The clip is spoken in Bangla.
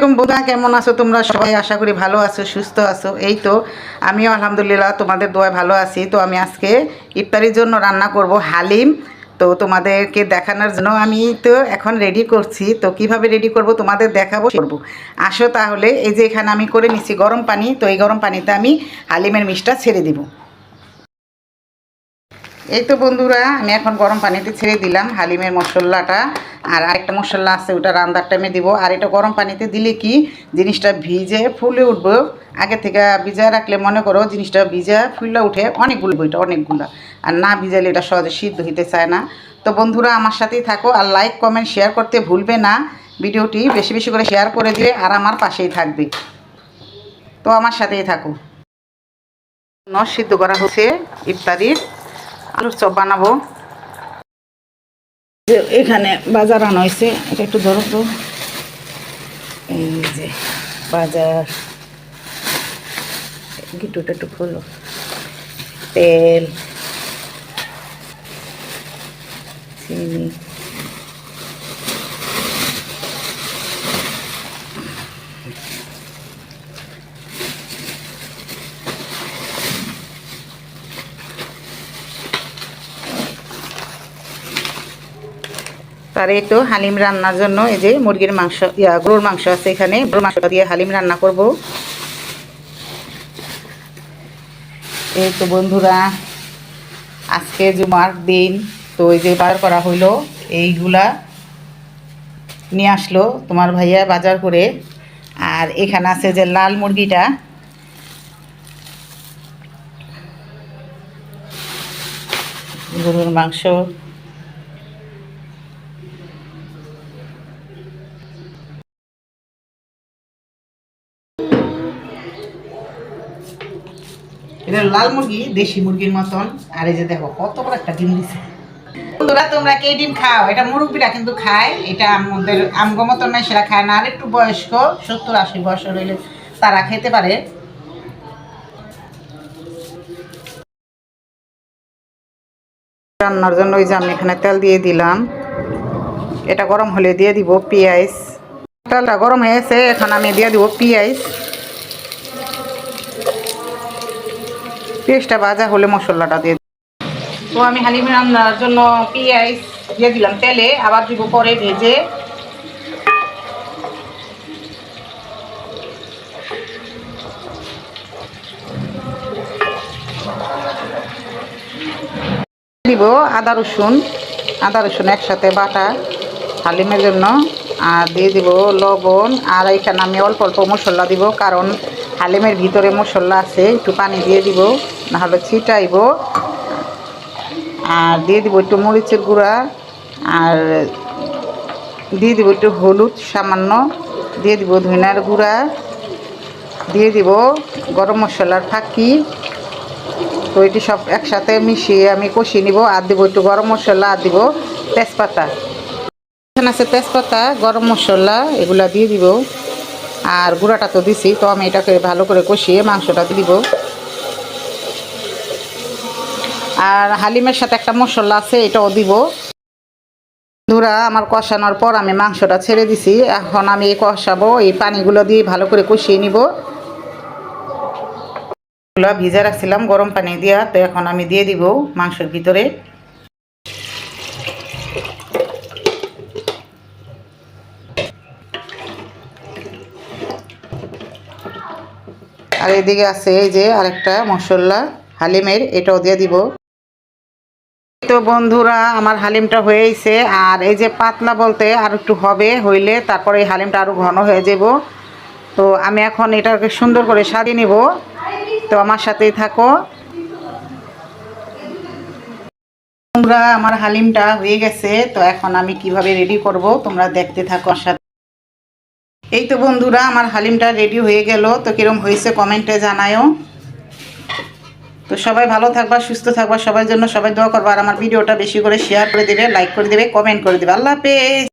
আসসালামাইকুম বন্ধুরা, কেমন আছো তোমরা সবাই? আশা করি ভালো আছো, সুস্থ আছো। এই তো আমিও আলহামদুলিল্লাহ তোমাদের দোয়ায় ভালো আছি। তো আমি আজকে ইফতারির জন্য রান্না করব হালিম। তো তোমাদেরকে দেখানোর জন্য আমি তো এখন রেডি করছি। তো কিভাবে রেডি করব তোমাদের দেখাবো করবো। আসো তাহলে, এই যে এখানে আমি করে নিচ্ছি গরম পানি। তো এই গরম পানিতে আমি হালিমের মিষ্টিটা ছেড়ে দিব। এই তো বন্ধুরা, আমি এখন গরম পানিতে ছেড়ে দিলাম হালিমের মশলাটা। আর আরেকটা মশলা আছে, ওটা রান্নার টাইমে দিব। আর এটা গরম পানিতে দিলে কি জিনিসটা ভিজে ফুলে উঠবো। আগে থেকে ভিজা রাখলে মনে করো জিনিসটা ভিজা ফুলে উঠে অনেকগুলো, বইটা অনেকগুলো। আর না ভিজালে এটা সহজে সিদ্ধ হইতে চায় না। তো বন্ধুরা আমার সাথেই থাকো, আর লাইক কমেন্ট শেয়ার করতে ভুলবে না। ভিডিওটি বেশি বেশি করে শেয়ার করে দিবে, আর আমার পাশেই থাকবে। তো আমার সাথেই থাকো। সিদ্ধ করা হচ্ছে ইফতারির আলুর চপ বানাবো। এখানে বাজার আনা হয়েছে, এটা একটু ধরো তো। এই যে বাজার, গিটুটা একটু খোলো। তেল, চিনি, আর এই তো হালিম রান্নার জন্য এই যে মুরগির মাংস, গরুর মাংস আছে এখানে। গরুর মাংসটা দিয়ে হালিম রান্না করব। এই তো বন্ধুরা, আজকে জুমার দিন। তো এই যে বাজার করা হইলো, এইগুলা নিয়ে আসলো তোমার ভাইয়া বাজার করে। আর এখানে আছে যে লাল মুরগিটা, গরুর মাংস। এটা লাল মুরগি, দেশি মুরগির মতন। আর এই যে দেখো কত বড় একটা ডিম দিছে। বন্ধুরা তোমরা কে ডিম খাও? এটা মুরব্বীরা কিন্তু খায়, এটা আমাদের আমগো মতন নয়, সেটা খায় না। আর একটু বয়স্ক 70-80 বছর হইলে তারা খেতে পারে। রান্নার জন্য ওই যে আমি এখানে তেল দিয়ে দিলাম। এটা গরম হলে দিয়ে দিব পেঁয়াজ। তেলটা গরম হয়েছে, এখন আমি দিয়ে দিব পেঁয়াজ। পেঁয়াজটা ভাজা হলে মশলাটা দিয়ে। তো আমি হালিম রান্নার জন্য পেঁয়াজ দিয়ে দিলাম তেলে, আবার দিব পরে ভেজে। দিব আদা রসুন একসাথে বাটা হালিমের জন্য। আর দিয়ে দিব লবণ। আর এখানে আমি অল্প অল্প মশলা দিব, কারণ হালিমের ভিতরে মশলা আছে। একটু পানি দিয়ে দিব, নাহলে ছিটাইব। আর দিয়ে দিব একটু মরিচের গুঁড়া। আর দিয়ে দিব একটু হলুদ সামান্য। দিয়ে দিব ধনিয়ার গুঁড়া। দিয়ে দিব গরম মশলার ফাঁকি। তো এটি সব একসাথে মিশিয়ে আমি কষিয়ে নিব। আর দিব একটু গরম মশলা, আর দিব তেজপাতা। এখানে আছে তেজপাতা, গরম মশলা, এগুলা দিয়ে দিব। আর গুঁড়াটা তো দিছি। তো আমি এটাকে ভালো করে কষিয়ে মাংসটা দিব। আর হালিমের সাথে একটা মশলা আছে, এটাও দিব। বন্ধুরা আমার কষানোর পর আমি মাংসটা ছেড়ে দিছি। এখন আমি এই কষাবো, এই পানিগুলো দিয়ে ভালো করে কষিয়ে নিব। ভিজা রাখছিলাম গরম পানি দিয়া, তো এখন আমি দিয়ে দিব মাংসের ভিতরে। আর এদিকে আছে এই যে আরেকটা মশলা হালিমের, এটাও দিয়ে দিব। তো বন্ধুরা আমার হালিমটা হয়েছে। আর এই যে পাতলা বলতে আর একটু হবে, হইলে তারপরে এই হালিমটা আরো ঘন হয়ে যাব। তো আমি এখন এটাকে সুন্দর করে সাজিয়ে নিব। তো আমার সাথেই থাকো। তোমরা আমার হালিমটা হয়ে গেছে। তো এখন আমি কিভাবে রেডি করব তোমরা দেখতে থাকো আমার সাথে। এই তো বন্ধুরা আমার হালিমটা রেডি হয়ে গেল। তো কিরম হয়েছে কমেন্টে জানায়ও। তো সবাই ভালো থাকবা, সুস্থ থাকবা, সবার জন্য সবাই দোয়া করবা। আর আমার ভিডিওটা বেশি করে শেয়ার করে দেবে, লাইক করে দেবে, কমেন্ট করে দেবে। আল্লাহ হাফেজ।